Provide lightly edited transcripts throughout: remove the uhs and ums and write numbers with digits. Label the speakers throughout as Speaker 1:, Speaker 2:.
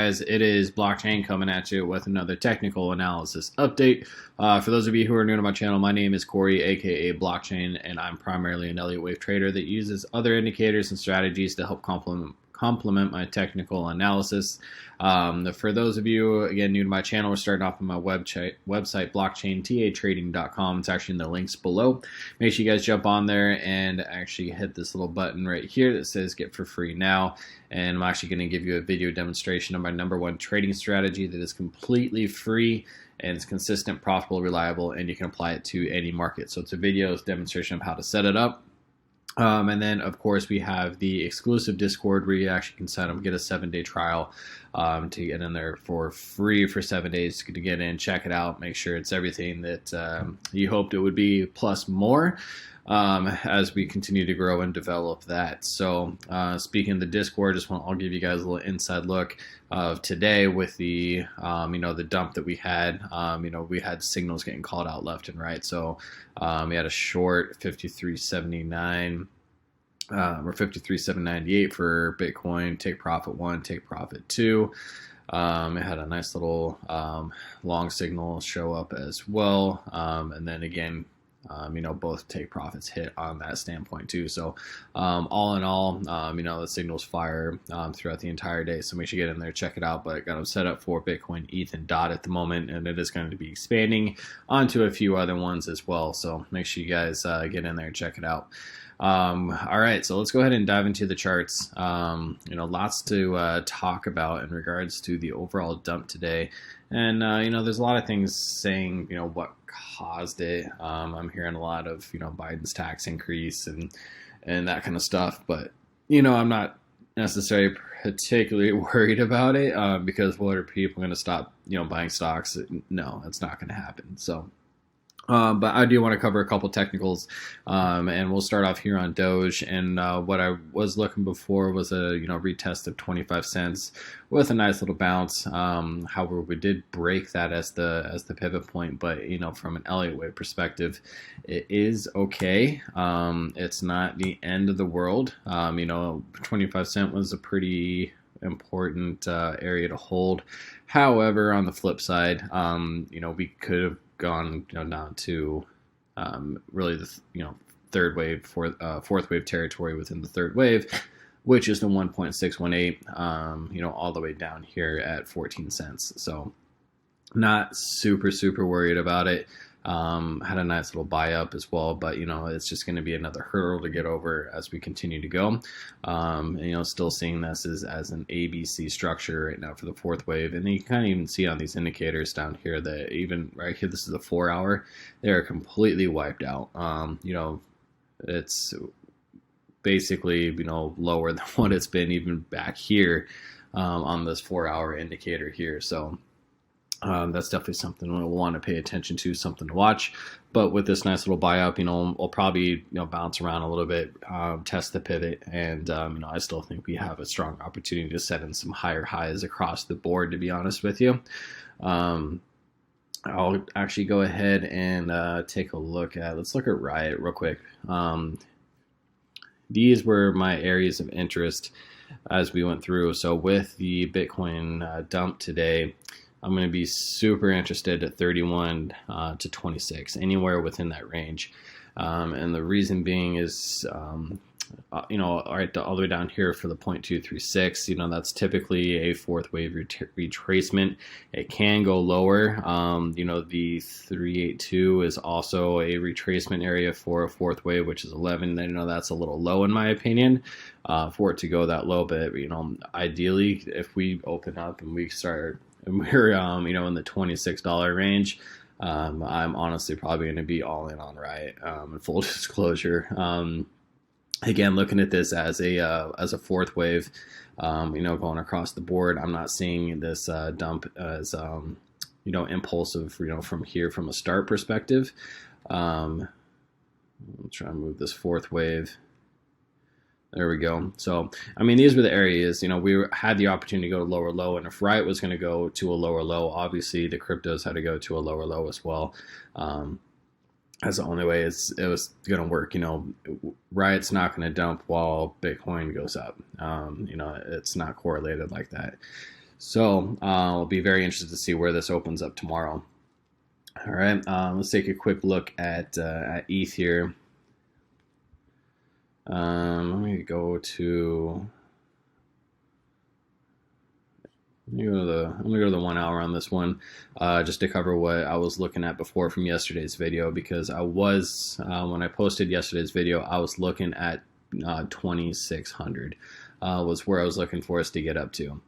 Speaker 1: guys? It is Blockchain coming at you with another technical analysis update. For those of you who are new to my channel, my name is Corey, aka Blockchain, and I'm primarily an Elliott Wave trader that uses other indicators and strategies to help complement my technical analysis. For those of you, again, new to my channel, we're starting off on my website, blockchaintratading.com. It's actually in the links below. Make sure you guys jump on there and actually hit this little button right here that says get for free now. And I'm actually going to give you a video demonstration of my #1 trading strategy that is completely free and it's consistent, profitable, reliable, and you can apply it to any market. So it's a video demonstration of how to set it up. And then, of course, we have the exclusive Discord where you actually can sign up, get a 7-day trial to get in there for free for 7 days to get in, check it out, make sure it's everything that you hoped it would be, plus more, as we continue to grow and develop that. So speaking of the Discord, I'll give you guys a little inside look of today with the the dump that we had. We had signals getting called out left and right. So we had a short 53.79 or 53.798 for Bitcoin. Take profit 1, take profit 2. It had a nice little long signal show up as well, and then again, both take profits hit on that standpoint too. So all in all, the signals fire throughout the entire day. So make sure you get in there, check it out. But I got them set up for Bitcoin, ETH, and DOT at the moment, and it is going to be expanding onto a few other ones as well. So make sure you guys get in there and check it out. All right, so let's go ahead and dive into the charts. Lots to talk about in regards to the overall dump today. And, there's a lot of things saying, what caused it. I'm hearing a lot of, Biden's tax increase and that kind of stuff. But, I'm not necessarily particularly worried about it because what are people going to stop, buying stocks? No, it's not going to happen. So. But I do want to cover a couple technicals, and we'll start off here on Doge. And what I was looking before was a retest of 25 cents with a nice little bounce. However, we did break that as the pivot point. But from an Elliott Wave perspective, it is okay. It's not the end of the world. 25 cent was a pretty important area to hold. However, on the flip side, we could have gone down to really the third wave, fourth wave territory within the third wave, which is the 1.618, all the way down here at 14 cents. So not super worried about it. Had a nice little buy up as well, but it's just going to be another hurdle to get over as we continue to go. Still seeing this as an ABC structure right now for the fourth wave, and you can kind of even see on these indicators down here that even right here, this is a 4 hour, they're completely wiped out. It's basically lower than what it's been even back here on this 4 hour indicator here. So. That's definitely something we'll want to pay attention to, something to watch. But with this nice little buy up, we'll probably bounce around a little bit, test the pivot, and I still think we have a strong opportunity to set in some higher highs across the board. To be honest with you, I'll actually go ahead and take a look at. Let's look at RIOT real quick. These were my areas of interest as we went through. So with the Bitcoin dump today, I'm going to be super interested at 31 to 26, anywhere within that range. And the reason being is, all the way down here for the 0.236, that's typically a fourth wave retracement. It can go lower. The 382 is also a retracement area for a fourth wave, which is 11. That's a little low in my opinion for it to go that low. But, ideally, if we open up and we start, and we're in the $26 range, I'm honestly probably going to be all in on RIOT. In full disclosure, again, looking at this as a fourth wave, going across the board, I'm not seeing this dump as impulsive, from a start perspective. I'll try and move this fourth wave. There we go. So, these were the areas, we had the opportunity to go to lower low, and if RIOT was going to go to a lower low, obviously the cryptos had to go to a lower low as well. That's the only way it was going to work. RIOT's not going to dump while Bitcoin goes up. It's not correlated like that. So I'll be very interested to see where this opens up tomorrow. All right, let's take a quick look at ETH here. Let me go to. I'm gonna go to the 1 hour on this one, just to cover what I was looking at before from yesterday's video, because I was when I posted yesterday's video, I was looking at 2,600 was where I was looking for us to get up to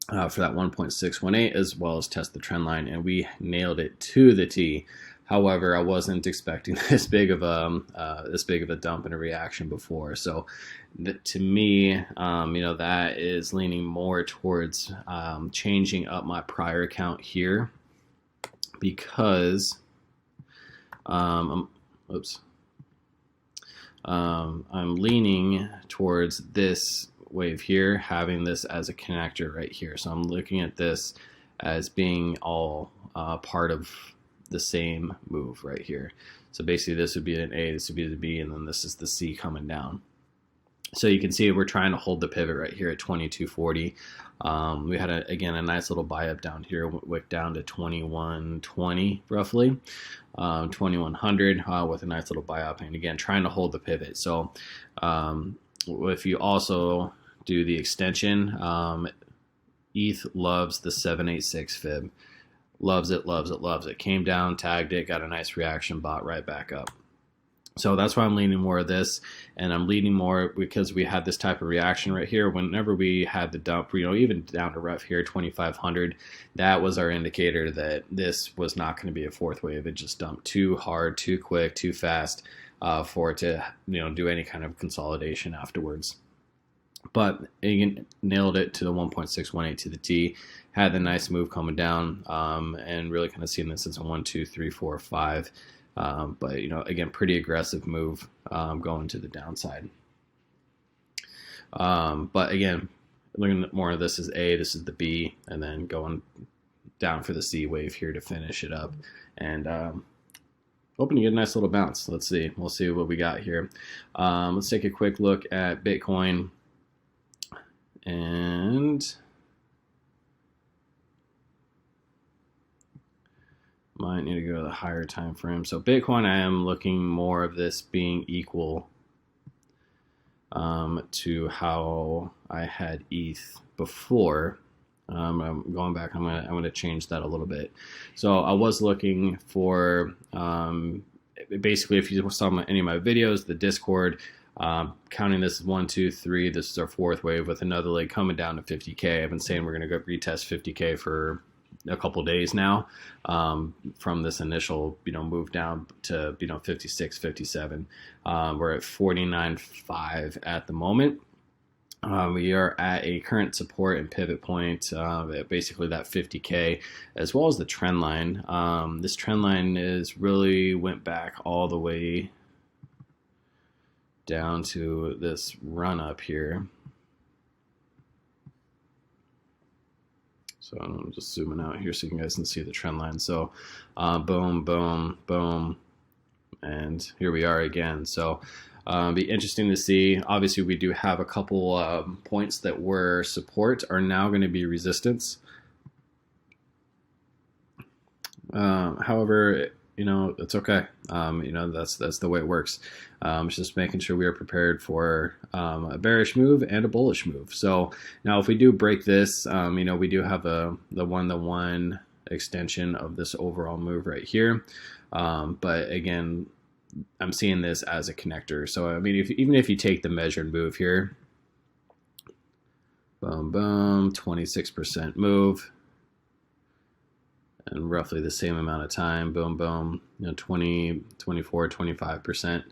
Speaker 1: for that 1.618, as well as test the trend line, and we nailed it to the T. However, I wasn't expecting this big of a dump and a reaction before. So, to me, that is leaning more towards changing up my prior account here, because I'm leaning towards this wave here, having this as a connector right here. So I'm looking at this as being all part of the same move right here. So basically this would be an A, this would be the B, and then this is the C coming down. So you can see we're trying to hold the pivot right here at 2240. We had a nice little buy up down here, wick down to 2120 roughly, 2100 with a nice little buy up, and again trying to hold the pivot. So if you also do the extension, ETH loves the 786 fib. Loves it, loves it, loves it. Came down, tagged it, got a nice reaction, bought right back up. So that's why I'm leaning more of this, and I'm leaning more because we had this type of reaction right here. Whenever we had the dump, even down to rough here, 2,500, that was our indicator that this was not going to be a fourth wave. It just dumped too hard, too quick, too fast for it to do any kind of consolidation afterwards. But again, nailed it to the 1.618 to the T. Had the nice move coming down, and really kind of seeing this as a 1, 2, 3, 4, 5. But again, pretty aggressive move going to the downside. But again, looking at more of this is A, this is the B, and then going down for the C wave here to finish it up, and hoping to get a nice little bounce. Let's see. We'll see what we got here. Let's take a quick look at Bitcoin. And might need to go to the higher time frame. So Bitcoin, I am looking more of this being equal to how I had ETH before. I'm going back. I'm gonna change that a little bit. So I was looking for basically, if you saw any of my videos, the Discord. Counting this 1, 2, 3, this is our fourth wave with another leg coming down to 50K. I've been saying we're going to go retest 50K for a couple days now, from this initial move down to 56, 57. We're at 49.5 at the moment. We are at a current support and pivot point, basically that 50K, as well as the trend line. This trend line really went back all the way down to this run up here. So I'm just zooming out here so you guys can see the trend line. So boom, boom, boom, and here we are again. So be interesting to see. Obviously, we do have a couple points that were support are now going to be resistance. However, it's okay. That's the way it works. It's just making sure we are prepared for a bearish move and a bullish move. So now if we do break this, we do have the one-to-one extension of this overall move right here. But again, I'm seeing this as a connector. So I mean, even if you take the measured move here, boom, boom, 26% move. And roughly the same amount of time, boom, boom, 20, 24, 25%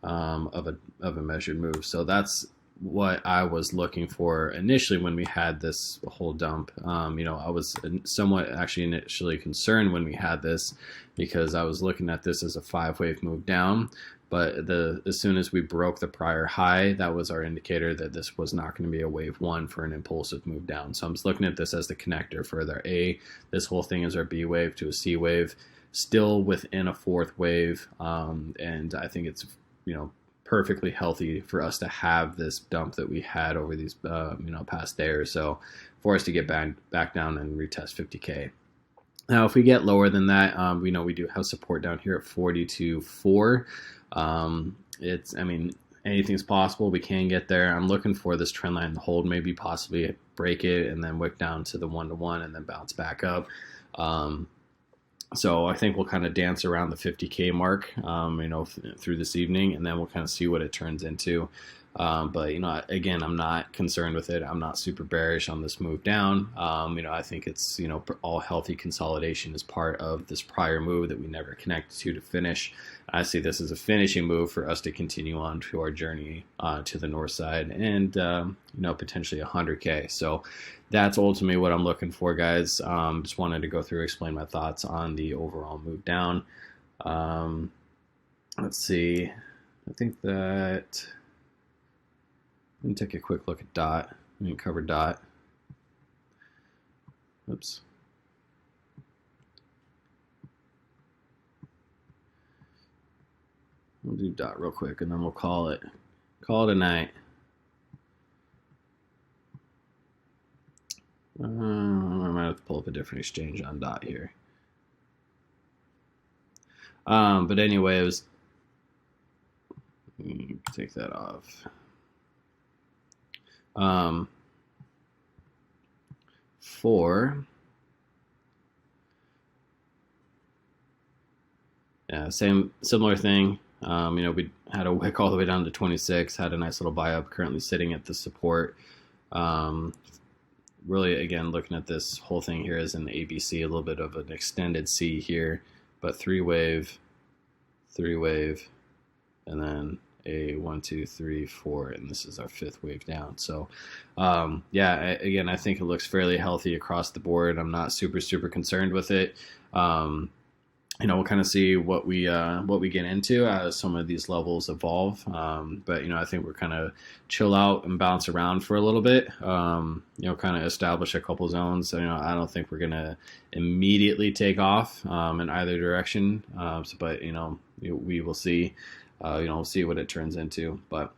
Speaker 1: of a measured move. So that's what I was looking for initially when we had this whole dump. I was somewhat actually initially concerned when we had this, because I was looking at this as a 5-wave move down. But as soon as we broke the prior high, that was our indicator that this was not going to be a wave 1 for an impulsive move down. So I'm just looking at this as the connector for their A. This whole thing is our B wave to a C wave, still within a 4th wave. And I think it's perfectly healthy for us to have this dump that we had over these past day or so, for us to get back down and retest 50K. Now, if we get lower than that, we know we do have support down here at 42.4. Anything's possible. We can get there. I'm looking for this trend line to hold, maybe possibly break it and then wick down to the 1-to-1 and then bounce back up. So I think we'll kind of dance around the 50K mark, through this evening, and then we'll kind of see what it turns into. But again, I'm not concerned with it. I'm not super bearish on this move down. I think it's all healthy consolidation as part of this prior move that we never connected to finish. I see this as a finishing move for us to continue on to our journey to the north side and potentially 100K. So that's ultimately what I'm looking for, guys. Just wanted to go through, explain my thoughts on the overall move down. Let's see. I think that. Let me take a quick look at DOT. Let me cover DOT. Oops. We'll do DOT real quick, and then we'll call it a night. I might have to pull up a different exchange on DOT here. But anyway, take that off. Similar thing. We had a wick all the way down to 26, had a nice little buy up, currently sitting at the support. Really, again, looking at this whole thing here as an ABC, a little bit of an extended C here, but three wave, and then a 1, 2, 3, 4, and this is our fifth wave down. So again, I think it looks fairly healthy across the board. I'm not super concerned with it. We'll kind of see what we get into as some of these levels evolve. But I think we're kind of chill out and bounce around for a little bit. Kind of establish a couple zones. So, I don't think we're gonna immediately take off in either direction. But we will see. We'll see what it turns into. But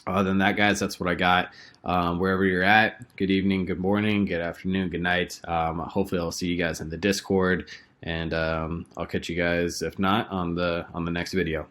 Speaker 1: other than that, guys, that's what I got. Wherever you're at, good evening, good morning, good afternoon, good night. Hopefully I'll see you guys in the Discord, and I'll catch you guys, if not, on the next video.